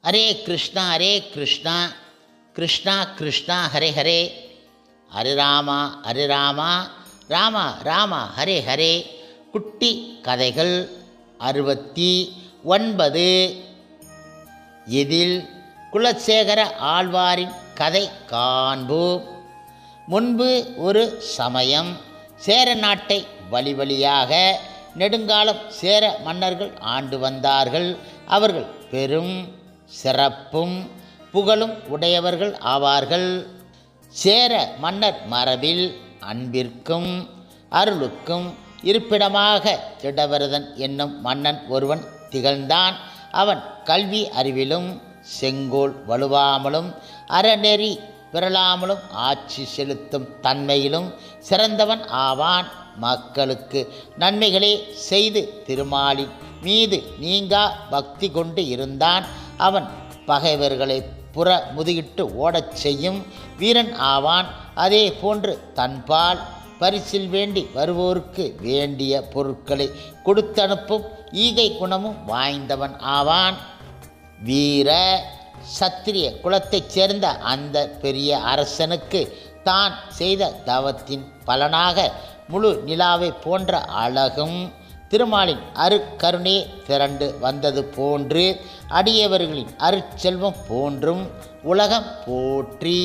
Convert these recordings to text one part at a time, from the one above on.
ஹரே கிருஷ்ணா கிருஷ்ணா கிருஷ்ணா ஹரே ஹரே, ஹரே ராமா ராம ராம ஹரே ஹரே. குட்டி கதைகள் 69. இதில் குலசேகர ஆழ்வாரின் கதை காண்போம். முன்பு ஒரு சமயம் சேர நாட்டை வழி வழியாக நெடுங்காலம் சேர மன்னர்கள் ஆண்டு வந்தார்கள். அவர்கள் பெரும் சிறப்பும் புகழும் உடையவர்கள் ஆவார்கள். சேர மன்னர் மரபில் அன்பிற்கும் அருளுக்கும் இருப்பிடமாக திடவரதன் என்னும் மன்னன் ஒருவன் திகழ்ந்தான். அவன் கல்வி அறிவிலும் செங்கோல் வலுவாமலும் அறநெறி பிறழாமலும் ஆட்சி செலுத்தும் தன்மையிலும் சிறந்தவன் ஆவான். மக்களுக்கு நன்மைகளே செய்து திருமாலின் மீது நீங்கா பக்தி கொண்டு இருந்தான். அவன் பகைவர்களை புற முதுகிட்டு ஓடச் செய்யும் வீரன் ஆவான். அதே போன்று தன்பால் பரிசில் வேண்டி வருவோருக்கு வேண்டிய பொருட்களை கொடுத்தனுப்பும் ஈகை குணமும் வாய்ந்தவன் ஆவான். வீர சத்திரிய குலத்தைச் சேர்ந்த அந்த பெரிய அரசனுக்கு தான் செய்த தவத்தின் பலனாக முழு நிலாவை போன்ற அழகும் திருமாலின் அருக்கருணே திரண்டு வந்தது போன்று அடியவர்களின் அருட்செல்வம் போன்றும் உலகம் போற்றி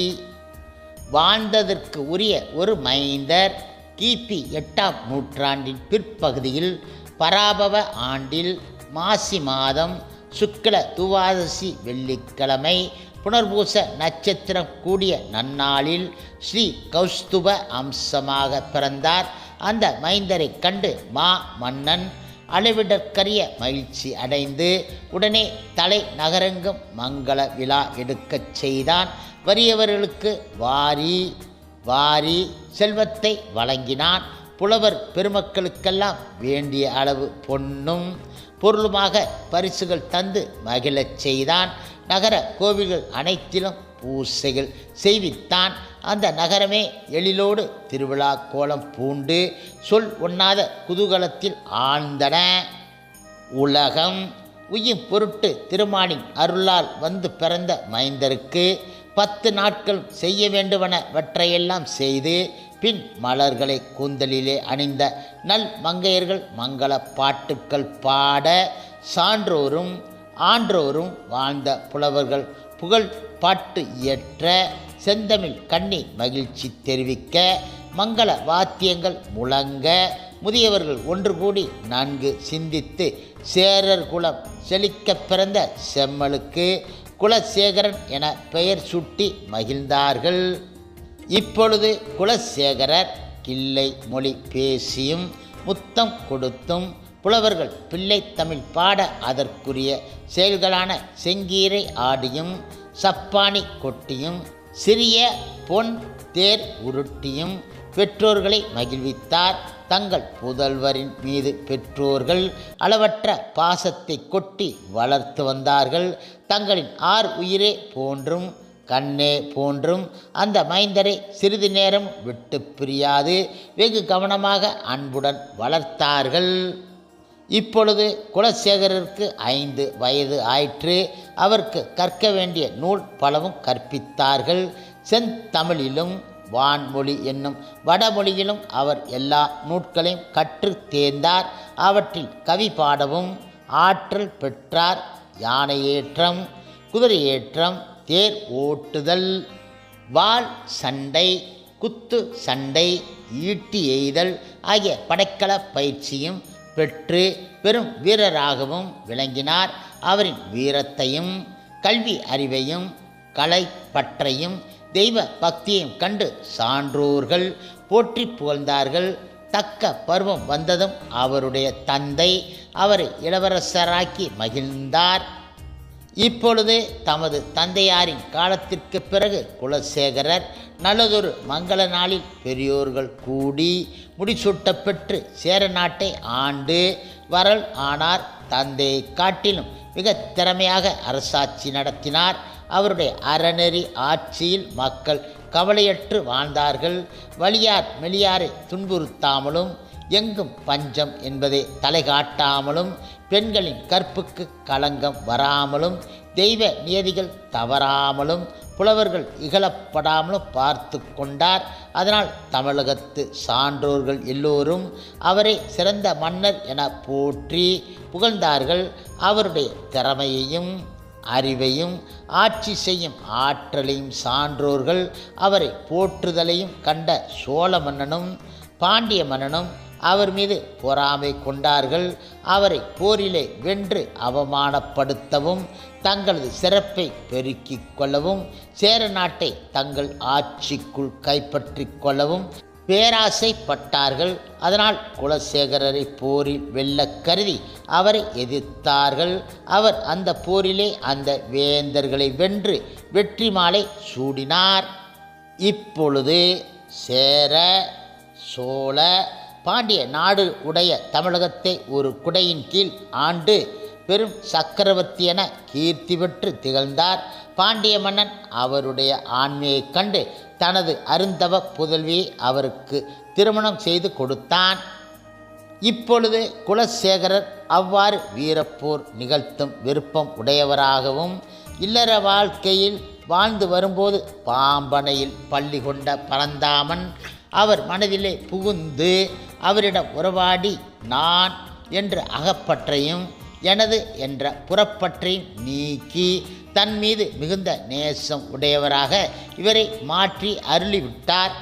வாழ்ந்ததற்கு உரிய ஒரு மைந்தர் கிபி 8ஆம் நூற்றாண்டின் பிற்பகுதியில் பராபவ ஆண்டில் மாசி மாதம் சுக்ல துவாதசி வெள்ளிக்கிழமை புனர்பூச நட்சத்திரம் கூடிய நன்னாளில் ஸ்ரீ கௌஸ்துப அம்சமாக பிறந்தார். அந்த மைந்தரை கண்டு மன்னன் அளவிடற்கரிய மகிழ்ச்சி அடைந்து உடனே தலை நகரெங்கும் மங்கள விழா எடுக்கச் செய்தான். வறியவர்களுக்கு வாரி செல்வத்தை வழங்கினான். புலவர் பெருமக்களுக்கெல்லாம் வேண்டிய அளவு பொன்னும் பொருளுமாக பரிசுகள் தந்து மகிழச் செய்தான். நகர கோவில்கள் அனைத்திலும் பூசைகள் செய்வித்தான். அந்த நகரமே எழிலோடு திருவிழா கோலம் பூண்டு சொல் ஒண்ணாத குதூகலத்தில் ஆழ்ந்தன. உலகம் உயிர் பொருட்டு திருமாலின் அருளால் வந்து பிறந்த மைந்தருக்கு 10 நாட்கள் செய்ய வேண்டுவனவற்றையெல்லாம் செய்து பின் மலர்களை கூந்தலிலே அணிந்த நல் மங்கையர்கள் மங்கள பாட்டுக்கள் பாட சான்றோரும் ஆன்றோரும் வாழ்ந்த புலவர்கள் புகழ் பாட்டு இயற்ற செந்தமிழ் கண்ணி மகிழ்ச்சி தெரிவிக்க மங்கள வாத்தியங்கள் முழங்க முதியவர்கள் ஒன்று கூடி நன்கு சிந்தித்து சேரர் குலம் செழிக்க பிறந்த செம்மலுக்கு குலசேகரன் என பெயர் சூட்டி மகிழ்ந்தார்கள். இப்பொழுது குலசேகரர் கிள்ளை மொழி பேசியும் முத்தம் கொடுத்தும் புலவர்கள் பிள்ளை தமிழ் பாட அதற்குரிய செயல்களான செங்கீரை ஆடியும் சப்பானி கொட்டியும் சிறிய பொன் தேர் உருட்டியும் பெற்றோர்களை மகிழ்வித்தார். தங்கள் புதல்வரின் மீது பெற்றோர்கள் அளவற்ற பாசத்தை கொட்டி வளர்த்து வந்தார்கள். தங்களின் உயிரே போன்றும் கண்ணே போன்றும் அந்த மைந்தரை சிறிது நேரம் விட்டு பிரியாது வெகு கவனமாக அன்புடன் வளர்த்தார்கள். இப்பொழுது குலசேகரருக்கு 5 வயது ஆயிற்று. அவருக்கு கற்க வேண்டிய நூல் பலவும் கற்பித்தார்கள். செந்தமிழிலும் வான்மொழி என்னும் வடமொழியிலும் அவர் எல்லா நூட்களையும் கற்று தேர்ந்தார். அவற்றில் கவி பாடவும் ஆற்றல் பெற்றார். யானையேற்றம், குதிரையேற்றம், தேர் ஓட்டுதல், வாள் சண்டை, குத்து சண்டை, ஈட்டி எய்தல் ஆகிய படைக்கல பயிற்சியும் பெற்று பெரும் வீரராகவும் விளங்கினார். அவரின் வீரத்தையும் கல்வி அறிவையும் கலை பற்றையும் தெய்வ பக்தியையும் கண்டு சான்றோர்கள் போற்றி புகழ்ந்தார்கள். தக்க பருவம் வந்ததும் அவருடைய தந்தை அவரை இளவரசராக்கி மகிழ்ந்தார். இப்பொழுது தமது தந்தையாரின் காலத்திற்கு பிறகு குலசேகரர் நல்லதொரு மங்கள நாளில் பெரியோர்கள் கூடி முடிசூட்டப்பெற்று சேர நாட்டை ஆண்டு வரல் ஆனார். தந்தையை காட்டிலும் மிக திறமையாக அரசாட்சி நடத்தினார். அவருடைய அறநெறி ஆட்சியில் மக்கள் கவலையற்று வாழ்ந்தார்கள். வலியார் மெலியாரை துன்புறுத்தாமலும் எங்கும் பஞ்சம் என்பதை தலைகாட்டாமலும் பெண்களின் கற்புக்கு களங்கம் வராமலும் தெய்வ நியதிகள் தவறாமலும் புலவர்கள் இகழப்படாமலும் பார்த்து கொண்டார். அதனால் தமிழகத்து சான்றோர்கள் எல்லோரும் அவரை சிறந்த மன்னர் என போற்றி புகழ்ந்தார்கள். அவருடைய திறமையையும் அறிவையும் ஆட்சி செய்யும் ஆற்றலையும் சான்றோர்கள் அவரை போற்றுதலையும் கண்ட சோழ மன்னனும் பாண்டிய மன்னனும் அவர் மீது பொறாமை கொண்டார்கள். அவரை போரிலே வென்று அவமானப்படுத்தவும் தங்களது சிறப்பை பெருக்கிக் கொள்ளவும் சேர நாட்டை தங்கள் ஆட்சிக்குள் கைப்பற்றி கொள்ளவும் பேராசைப்பட்டார்கள். அதனால் குலசேகரரை போரில் வெல்ல கருதி அவரை எதிர்த்தார்கள். அவர் அந்த போரிலே அந்த வேந்தர்களை வென்று வெற்றி மாலை சூடினார். இப்பொழுது சேர சோழ பாண்டிய நாடு உடைய தமிழகத்தை ஒரு குடையின் கீழ் ஆண்டு பெரும் சக்கரவர்த்தி என கீர்த்தி பெற்று திகழ்ந்தார். பாண்டிய மன்னன் அவருடைய ஆண்மையைக் கண்டு தனது அருந்தவ புதல்வியை அவருக்கு திருமணம் செய்து கொடுத்தான். இப்பொழுது குலசேகரர் அவ்வாறு வீரப்போர் நிகழ்த்தும் விருப்பம் உடையவராகவும் இல்லற வாழ்க்கையில் வாழ்ந்து வரும்போது பாம்பனையில் பள்ளி கொண்ட பரந்தாமன் அவர் மனதிலே புகுந்து அவரிடம் உறவாடி நான் என்ற அகப்பற்றையும் எனது என்ற புறப்பற்றையும் நீக்கி தன் மீது மிகுந்த நேசம் உடையவராக இவரை மாற்றி அருளிவிட்டார்.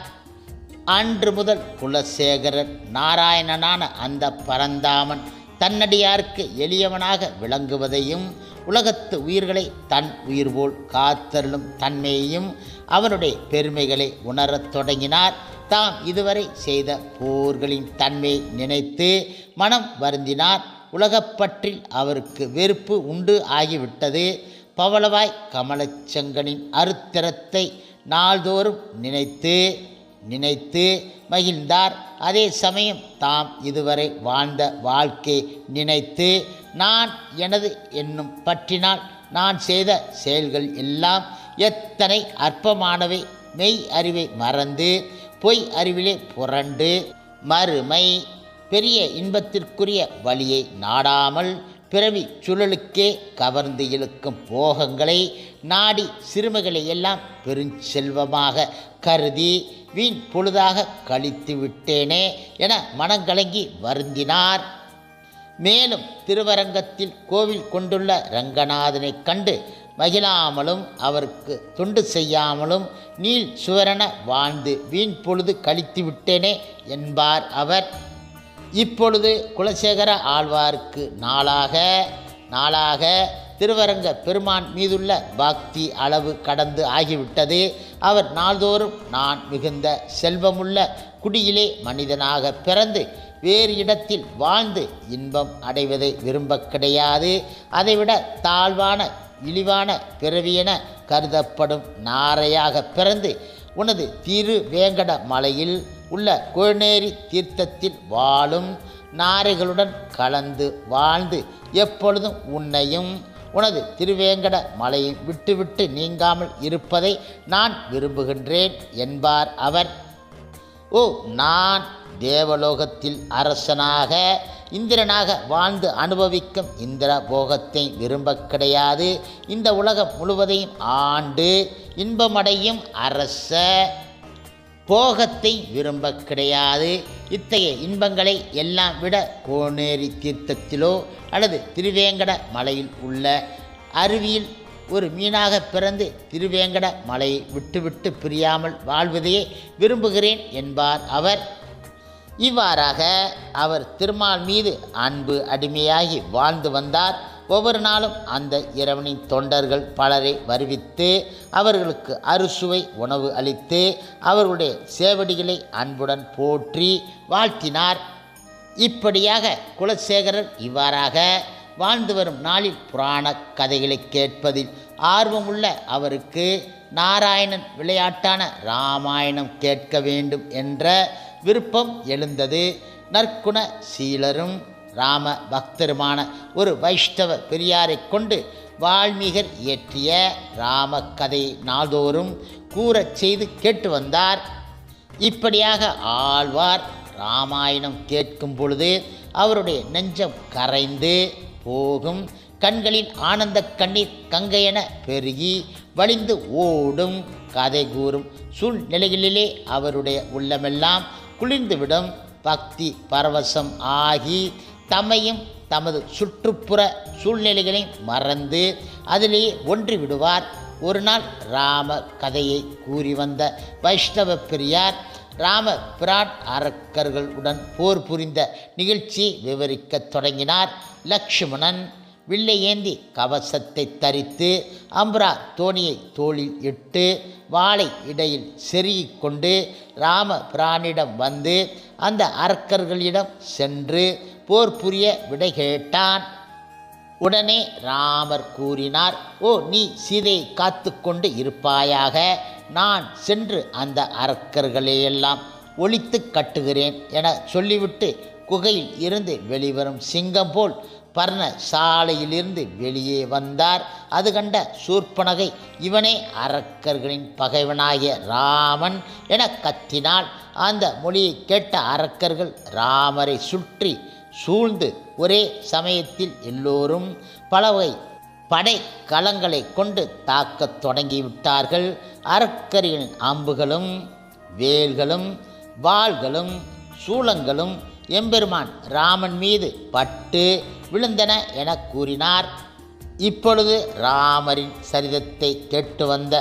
அன்று முதல் குலசேகரர் நாராயணனான அந்த பரந்தாமன் தன்னடியாருக்கு எளியவனாக விளங்குவதையும் உலகத்து உயிர்களை தன் உயிர் போல் காத்தருளும் தன்மையையும் அவனுடைய பெருமைகளை உணரத் தொடங்கினார். தாம் இதுவரை செய்த போர்களின் தன்மையை நினைத்து மனம் வருந்தினார். உலகப்பற்றில் அவருக்கு வெறுப்பு உண்டு ஆகிவிட்டது. பவளவாய் கமலச்சங்கனின் அருத்திரத்தை நாள்தோறும் நினைத்து மகிழ்ந்தார். அதே சமயம் தாம் இதுவரை வாழ்ந்த வாழ்க்கை நினைத்து நான் எனது என்னும் பற்றினால் நான் செய்த செயல்கள் எல்லாம் எத்தனை அற்பமானவை, மெய் அறிவை மறந்து பொய் அறிவிலே புரண்டு மறுமை பெரிய இன்பத்திற்குரிய வழியை நாடாமல் பிறவி சுழலுக்கே கவர்ந்து இழுக்கும் போகங்களை நாடி சிறுமைகளை எல்லாம் பெருஞ்செல்வமாக கருதி வீண் பொழுதாக கழித்து விட்டேனே என மனங்கலங்கி வருந்தினார். மேலும் திருவரங்கத்தில் கோவில் கொண்டுள்ள ரங்கநாதனை கண்டு மகிழாமலும் அவருக்கு தொண்டு செய்யாமலும் நீள் சுவரென வாழ்ந்து வீண் பொழுது கழித்து விட்டேனே என்பார் அவர். இப்பொழுது குலசேகர ஆழ்வாருக்கு நாளாக திருவரங்க பெருமான் மீதுள்ள பக்தி அளவு கடந்து ஆகிவிட்டது. அவர் நாள்தோறும் நான் மிகுந்த செல்வமுள்ள குடியிலே மனிதனாக பிறந்து வேறு இடத்தில் வாழ்ந்து இன்பம் அடைவதை விரும்ப கிடையாது. அதைவிட தாழ்வான இழிவான பிறவியென கருதப்படும் நாரையாக பிறந்து உனது திருவேங்கட மலையில் உள்ள கோனேரி தீர்த்தத்தில் வாழும் நாரைகளுடன் கலந்து வாழ்ந்து எப்பொழுதும் உன்னையும் உனது திருவேங்கட மலையை விட்டுவிட்டு நீங்காமல் இருப்பதை நான் விரும்புகின்றேன் என்பார் அவர். ஓ, நான் தேவலோகத்தில் அரசனாக இந்திரனாக வாழ்ந்து அனுபவிக்கும் இந்திர போகத்தை விரும்ப கிடையாது. இந்த உலகம் முழுவதையும் ஆண்டு இன்பமடையும் அரச போகத்தை விரும்ப கிடையாது. இத்தகைய இன்பங்களை எல்லாம் விட கோனேரி தீர்த்தத்திலோ அல்லது திருவேங்கட மலையில் உள்ள அருவியில் ஒரு மீனாக பிறந்து திருவேங்கட மலையை விட்டுவிட்டு பிரியாமல் வாழ்வதையே விரும்புகிறேன் என்பார் அவர். இவ்வாறாக அவர் திருமால் மீது அன்பு அடிமையாகி வாழ்ந்து வந்தார். ஒவ்வொரு நாளும் அந்த இறைவனின் தொண்டர்கள் பலரை வருவித்து அவர்களுக்கு அறுசுவை உணவு அளித்து அவர்களுடைய சேவடிகளை அன்புடன் போற்றி வாழ்த்தினார். இப்படியாக குலசேகரர் இவ்வாறாக வாழ்ந்து வரும் நாளில் புராண கதைகளை கேட்பதில் ஆர்வமுள்ள அவருக்கு நாராயணன் விளையாட்டான இராமாயணம் கேட்க வேண்டும் என்ற விருப்பம் எழுந்தது. நற்குண சீலரும் ராம பக்தருமான ஒரு வைஷ்ணவ பெரியாரை கொண்டு வால்மீகர் இயற்றிய ராம கதையை நாள்தோறும் கூறச் செய்து கேட்டு வந்தார். இப்படியாக ஆழ்வார் இராமாயணம் கேட்கும் பொழுது அவருடைய நெஞ்சம் கரைந்து போகும். கண்களில் ஆனந்த கண்ணீர் கங்கையென பெருகி வழிந்து ஓடும். கதை கூறும் சூழ்நிலைகளிலே அவருடைய உள்ளமெல்லாம் குளிர்ந்துவிடும். பக்தி பரவசம் ஆகி தம்மையும் தமது சுற்றுப்புற சூழ்நிலைகளையும் மறந்து அதிலேயே ஒன்றி விடுவார். ஒரு நாள் ராம கதையை கூறி வந்த வைஷ்ணவ பெரியார் ராம பிரான் அரக்கர்களுடன் போர் புரிந்த நிகழ்ச்சியை விவரிக்கத் தொடங்கினார். லக்ஷ்மணன் வில்லை ஏந்தி கவசத்தை தரித்து அம்பரா தோணியை தோளில் இட்டு வாளை இடையில் செருகிக் கொண்டு ராம பிரானிடம் வந்து அந்த அரக்கர்களிடம் சென்று போர் புரிய விடை கேட்டான். உடனே ராமர் கூறினார், ஓ நீ சீதையை காத்து கொண்டு இருப்பாயாக, நான் சென்று அந்த அரக்கர்களையெல்லாம் ஒழித்து கட்டுகிறேன் என சொல்லிவிட்டு குகையில் இருந்து வெளிவரும் சிங்கம் போல் பர்ண சாலையிலிருந்து வெளியே வந்தார். அது கண்ட சூர்ப்பனகை, இவனே அரக்கர்களின் பகைவனாகிய ராமன் என கத்தினாள். அந்த மொழியை கேட்ட அரக்கர்கள் ராமரை சுற்றி சூழ்ந்து ஒரே சமயத்தில் எல்லோரும் பலவகை படை களங்களை கொண்டு தாக்கத் தொடங்கிவிட்டார்கள். அரக்கர்களின் அம்புகளும் வேல்களும் வாள்களும் சூலங்களும் எம்பெருமான் ராமன் மீது பட்டு விழுந்தன என கூறினார். இப்பொழுது ராமரின் சரிதத்தை கேட்டு வந்த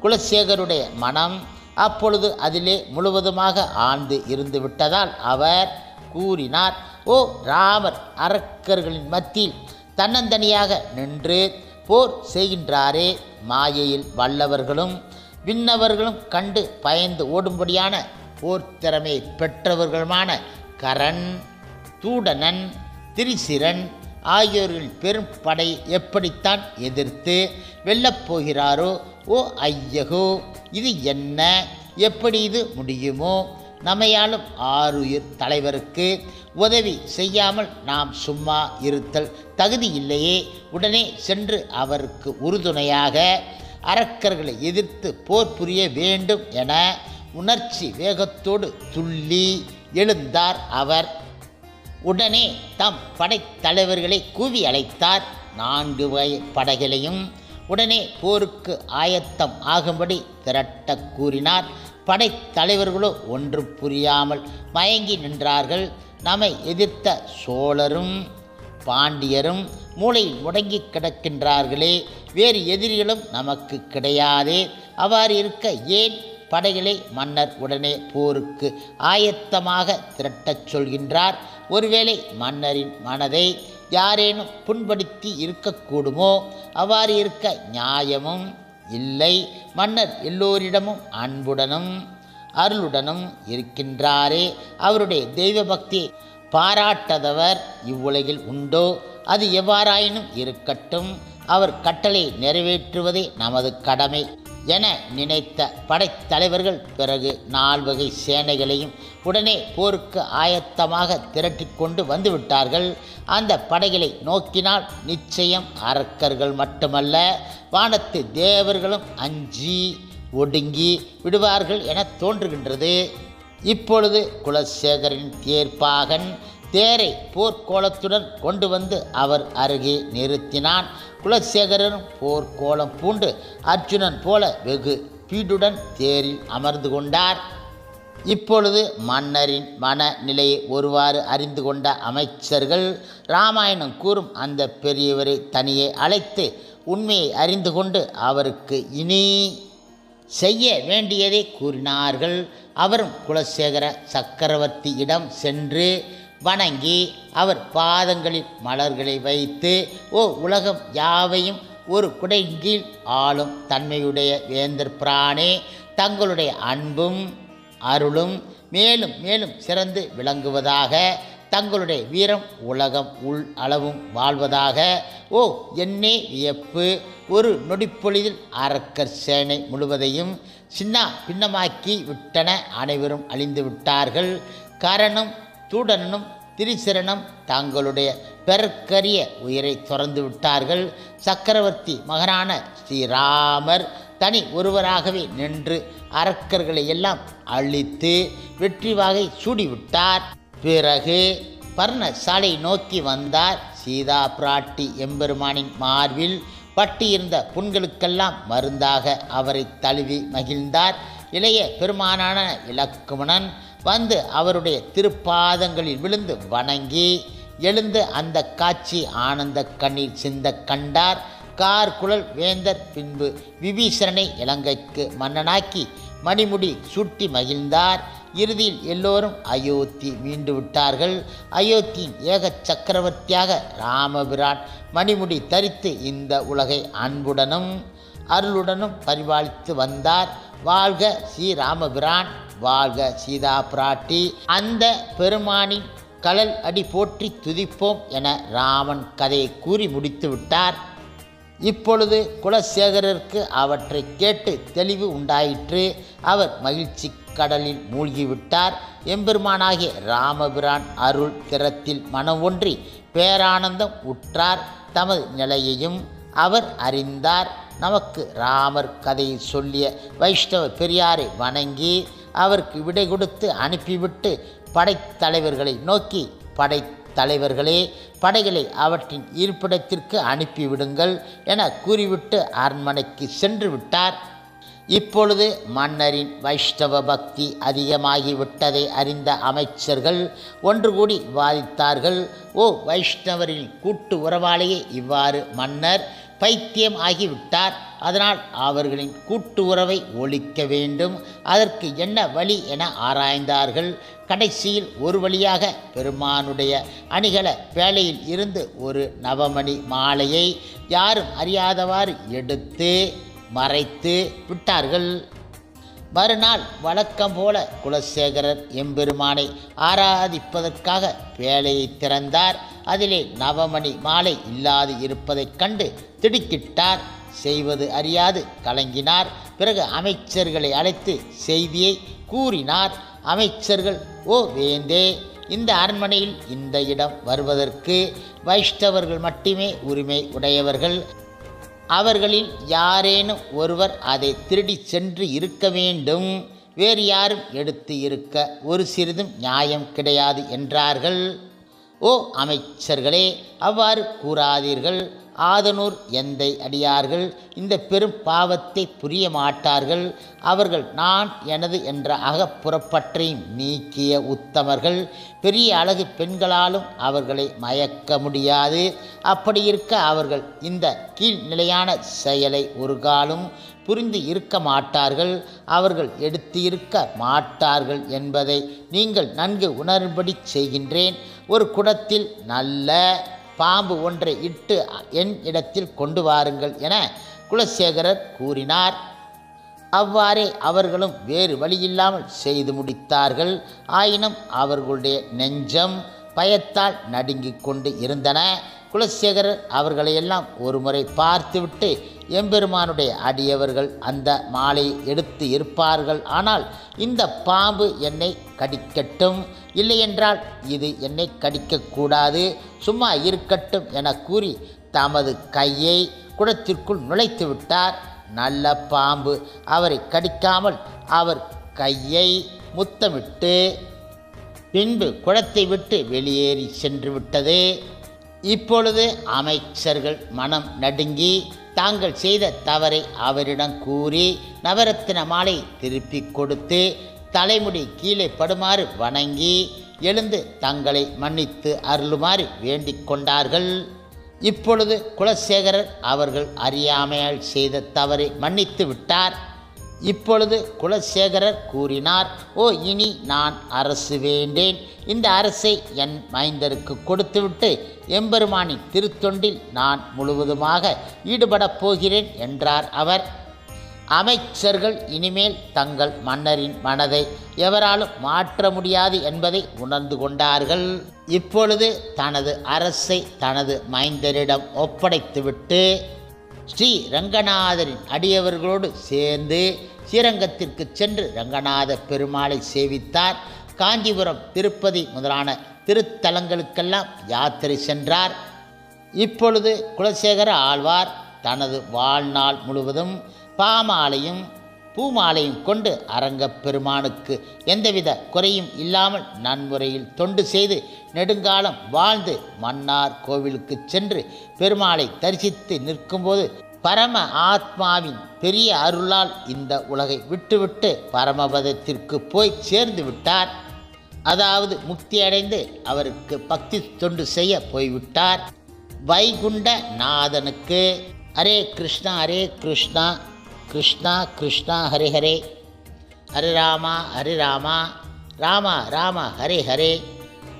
குலசேகருடைய மனம் அப்பொழுது அதிலே முழுவதுமாக ஆழ்ந்து இருந்து விட்டதால் அவர் கூறினார், ஓ ராமர் அரக்கர்களின் மத்தியில் தன்னந்தனியாக நின்று போர் செய்கின்றாரே, மாயையில் வல்லவர்களும் விண்ணவர்களும் கண்டு பயந்து ஓடும்படியான போர் திறமை பெற்றவர்களுமான கரண், தூடனன், திரிசிரன் ஆகியோர்களின் பெரும் படை எப்படித்தான் எதிர்த்து வெல்லப் போகிறாரோ? ஓ ஐயகோ, இது என்ன? எப்படி இது முடியுமோ? நம்மையாலும் ஆருயிர் தலைவருக்கு உதவி செய்யாமல் நாம் சும்மா இருத்தல் தகுதி இல்லையே. உடனே சென்று அவருக்கு உறுதுணையாக அரக்கர்களை எதிர்த்து போர் புரிய வேண்டும் என உணர்ச்சி வேகத்தோடு துள்ளி எழுந்தார் அவர். உடனே தம் படைத்தலைவர்களை கூவி அழைத்தார். 4 வகை படைகளையும் உடனே போருக்கு ஆயத்தம் ஆகும்படி திரட்ட கூறினார். படைத்தலைவர்களோ ஒன்றும் புரியாமல் மயங்கி நின்றார்கள். நம்மை எதிர்த்த சோழரும் பாண்டியரும் மூளையில் முடங்கி கிடக்கின்றார்களே, வேறு எதிரிகளும் நமக்கு கிடையாதே. அவ்வாறு இருக்க ஏன் படைகளை மன்னர் உடனே போருக்கு ஆயத்தமாக திரட்டச் சொல்கின்றார்? ஒருவேளை மன்னரின் மனதை யாரேனும் புண்படுத்தி இருக்கக்கூடுமோ? அவ்வாறு இருக்க நியாயமும் இல்லை. மன்னர் எல்லோரிடமும் அன்புடனும் அருளுடனும் இருக்கின்றாரே, அவருடைய தெய்வ பக்தியை பாராட்டாதவர் இவ்வுலகில் உண்டோ? அது எவ்வாறாயினும் இருக்கட்டும், அவர் கட்டளை நிறைவேற்றுவதே நமது கடமை என நினைத்த படைத்தலைவர்கள் பிறகு 4 வகை சேனைகளையும் உடனே போருக்கு ஆயத்தமாக திரட்டி கொண்டு வந்துவிட்டார்கள். அந்த படைகளை நோக்கினால் நிச்சயம் அரக்கர்கள் மட்டுமல்ல, வானத்து தேவர்களும் அஞ்சி ஒடுங்கி விடுவார்கள் என தோன்றுகின்றது. இப்பொழுது குலசேகரின் தேர்ப்பாகன் தேரை போர்க்கோலத்துடன் கொண்டு வந்து அவர் அருகே நிறுத்தினான். குலசேகரனும் போர்க்கோலம் பூண்டு அர்ஜுனன் போல வெகு பீடுடன் தேரில் அமர்ந்து கொண்டார். இப்பொழுது மன்னரின் மனநிலையை ஒருவாறு அறிந்து கொண்ட அமைச்சர்கள் இராமாயணம் கூறும் அந்த பெரியவரை தனியே அழைத்து உண்மையை அறிந்து கொண்டு அவருக்கு இனி செய்ய வேண்டியதை கூறினார்கள். அவரும் குலசேகர சக்கரவர்த்தியிடம் சென்று வணங்கி அவர் பாதங்களில் மலர்களை வைத்து, ஓ உலகம் யாவையும் ஒரு குடையின் கீழ் ஆளும் தன்மையுடைய வேந்தர் பிரானே, தங்களுடைய அன்பும் அருளும் மேலும் மேலும் சிறந்து விளங்குவதாக, தங்களுடைய வீரம் உலகம் உள் அளவும் வாழ்வதாக. ஓ என்னே வியப்பு, ஒரு நொடிப்பொழுதில் அரக்கர் சேனை முழுவதையும் சின்ன பின்னமாக்கி விட்டன. அனைவரும் அழிந்து விட்டார்கள். கரணும் தூடனும் திரிசிரனும் தங்களுடைய பெருக்கரிய உயிரை துறந்து விட்டார்கள். சக்கரவர்த்தி மகனான ஸ்ரீராமர் தனி ஒருவராகவே நின்று அரக்கர்களை எல்லாம் அழித்து வெற்றி வாகை சூடிவிட்டார். பிறகு பர்ணசாலை நோக்கி வந்தார். சீதா பிராட்டி எம்பெருமானின் மார்பில் பட்டியிருந்த புண்களுக்கெல்லாம் மருந்தாக அவரை தழுவி மகிழ்ந்தார். இளைய பெருமானான இலக்குமணன் வந்து அவருடைய திருப்பாதங்களில் விழுந்து வணங்கி எழுந்து அந்த காட்சி ஆனந்த கண்ணீர் சிந்த கண்டார். கார்குழல் வேந்தர் பின்பு விபீஷணனை இலங்கைக்கு மன்னனாக்கி மணிமுடி சூட்டி மகிழ்ந்தார். இறுதியில் எல்லோரும் அயோத்தி மீண்டு விட்டார்கள். அயோத்தியின் ஏக சக்கரவர்த்தியாக ராமபிரான் மணிமுடி தரித்து இந்த உலகை அன்புடனும் அருளுடனும் பரிபாலித்து வந்தார். வாழ்க ஸ்ரீராமபிரான், வாழ்க சீதா பிராட்டி. அந்த பெருமானின் கழல் அடி போற்றி துதிப்போம் என ராமன் கதையை கூறி முடித்து விட்டார். இப்பொழுது குலசேகரருக்கு அவற்றை கேட்டு தெளிவு உண்டாயிற்று. அவர் மகிழ்ச்சி கடலில் மூழ்கிவிட்டார். எம்பெருமானாகிய ராமபிரான் அருள் திறத்தில் மனம் ஒன்றி பேரானந்தம் உற்றார். தமது நிலையையும் அவர் அறிந்தார். நமக்கு ராமர் கதையை சொல்லிய வைஷ்ணவ பெரியாரை வணங்கி அவருக்கு விடை கொடுத்து அனுப்பிவிட்டு படைத்தலைவர்களை நோக்கி, படைத்தலைவர்களே, படைகளை அவற்றின் இருப்பிடத்திற்கு அனுப்பிவிடுங்கள் என கூறிவிட்டு அரண்மனைக்கு சென்று விட்டார். இப்பொழுது மன்னரின் வைஷ்ணவ பக்தி அதிகமாகிவிட்டதை அறிந்த அமைச்சர்கள் ஒன்று கூடி விவாதித்தார்கள். ஓ, வைஷ்ணவரின் கூட்டு உறவாலேயே இவ்வாறு மன்னர் பைத்தியம் ஆகிவிட்டார். அதனால் அவர்களின் கூட்டு உறவை ஒழிக்க வேண்டும். அதற்கு என்ன வழி என ஆராய்ந்தார்கள். கடைசியில் ஒரு வழியாக பெருமானுடைய அணிகல பேழையில் இருந்து ஒரு நவமணி மாலையை யாரும் அறியாதவாறு எடுத்து மறைத்து விட்டார்கள். மறுநாள் வழக்கம் போல குலசேகரர் எம்பெருமானை ஆராதிப்பதற்காக பேழையை திறந்தார். அதிலே நவமணி மாலை இல்லாது இருப்பதைக் கண்டு திடுக்கிட்டார். செய்வது அறியாது கலங்கினார். பிறகு அமைச்சர்களை அழைத்து செய்தியை கூறினார். அமைச்சர்கள், ஓ வேந்தே, இந்த அரண்மனையில் இந்த இடம் வருவதற்கு வைஷ்ணவர்கள் மட்டுமே உரிமை உடையவர்கள். அவர்களில் யாரேனும் ஒருவர் அதை திருடி சென்று இருக்க வேண்டும். வேறு யாரும் எடுத்து இருக்க ஒரு சிறிதும் நியாயம் கிடையாது என்றார்கள். ஓ அமைச்சர்களே, அவ்வாறு கூறாதீர்கள். ஆதனூர் எந்தை அடியார்கள் இந்த பெரும் பாவத்தை புரிய மாட்டார்கள். அவர்கள் நான் எனது என்ற அகப்புறப்பற்றையும் நீக்கிய உத்தமர்கள். பெரிய அழகு பெண்களாலும் அவர்களை மயக்க முடியாது. அப்படி இருக்க அவர்கள் இந்த கீழ்நிலையான செயலை ஒரு காலம் புரிந்து இருக்க மாட்டார்கள். அவர்கள் எடுத்து இருக்க மாட்டார்கள் என்பதை நீங்கள் நன்கு உணரும்படி செய்கின்றேன். ஒரு குடத்தில் நல்ல பாம்பு ஒன்றை இட்டு என் இடத்தில் கொண்டு வாருங்கள் என குலசேகரர் கூறினார். அவ்வாறே அவர்களும் வேறு வழியில்லாமல் செய்து முடித்தார்கள். ஆயினும் அவர்களுடைய நெஞ்சம் பயத்தால் நடுங்கிக் கொண்டு இருந்தன. குலசேகரர் அவர்களையெல்லாம் ஒருமுறை பார்த்துவிட்டு, எம்பெருமானுடைய அடியவர்கள் அந்த மாலையை எடுத்து இருப்பார்கள். ஆனால் இந்த பாம்பு என்னை கடிக்கட்டும், இல்லையென்றால் இது என்னை கடிக்கக்கூடாது, சும்மா இருக்கட்டும் என கூறி தமது கையை குடத்திற்குள் நுழைத்து விட்டார். நல்ல பாம்பு அவரை கடிக்காமல் அவர் கையை முத்தமிட்டு பின்பு குடத்தை விட்டு வெளியேறி சென்று விட்டது. இப்பொழுது அமைச்சர்கள் மனம் நடுங்கி தாங்கள் செய்த தவறை அவரிடம் கூறி நவரத்தின மாலை திருப்பி கொடுத்து தலைமுடி கீழே படுமாறு வணங்கி எழுந்து தங்களை மன்னித்து அருளுமாறு வேண்டிக் கொண்டார்கள். இப்பொழுது குலசேகரர் அவர்கள் அறியாமையால் செய்த தவறை மன்னித்து விட்டார். இப்பொழுது குலசேகரர் கூறினார், ஓ, இனி நான் அரசு வேண்டேன். இந்த அரசை என் மைந்தருக்கு கொடுத்துவிட்டு எம்பெருமானின் திருத்தொண்டில் நான் முழுவதுமாக ஈடுபடப் போகிறேன் என்றார் அவர். அமைச்சர்கள் இனிமேல் தங்கள் மன்னரின் மனதை எவராலும் மாற்ற முடியாது என்பதை உணர்ந்து கொண்டார்கள். இப்பொழுது தனது அரசை தனது மைந்தரிடம் ஒப்படைத்துவிட்டு ஸ்ரீ ரங்கநாதரின் அடியவர்களோடு சேர்ந்து ஸ்ரீரங்கத்திற்கு சென்று ரங்கநாத பெருமாளை சேவித்தார். காஞ்சிபுரம், திருப்பதி முதலான திருத்தலங்களுக்கெல்லாம் யாத்திரை சென்றார். இப்பொழுது குலசேகர ஆழ்வார் தனது வாழ்நாள் முழுவதும் பாமாலையும் பூமாலையும் கொண்டு அரங்கப் பெருமானுக்கு எந்தவித குறையும் இல்லாமல் நன்முறையில் தொண்டு செய்து நெடுங்காலம் வாழ்ந்து மன்னார் கோவிலுக்கு சென்று பெருமாளை தரிசித்து நிற்கும்போது பரம ஆத்மாவின் பெரிய அருளால் இந்த உலகை விட்டுவிட்டு பரமபதத்திற்கு போய் சேர்ந்து விட்டார். அதாவது முக்தி அடைந்து அவருக்கு பக்தி தொண்டு செய்ய போய்விட்டார். வைகுண்ட நாதனுக்கு ஹரே கிருஷ்ணா ஹரே கிருஷ்ணா கிருஷ்ணா கிருஷ்ணா ஹரே ஹரே, ஹரே ராமா ராமா ராமா ஹரே ஹரே.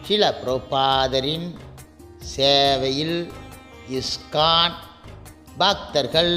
ஸ்ரீல பிரபுபாதரின் சேவையில் இஸ்கான் பக்தர்கள்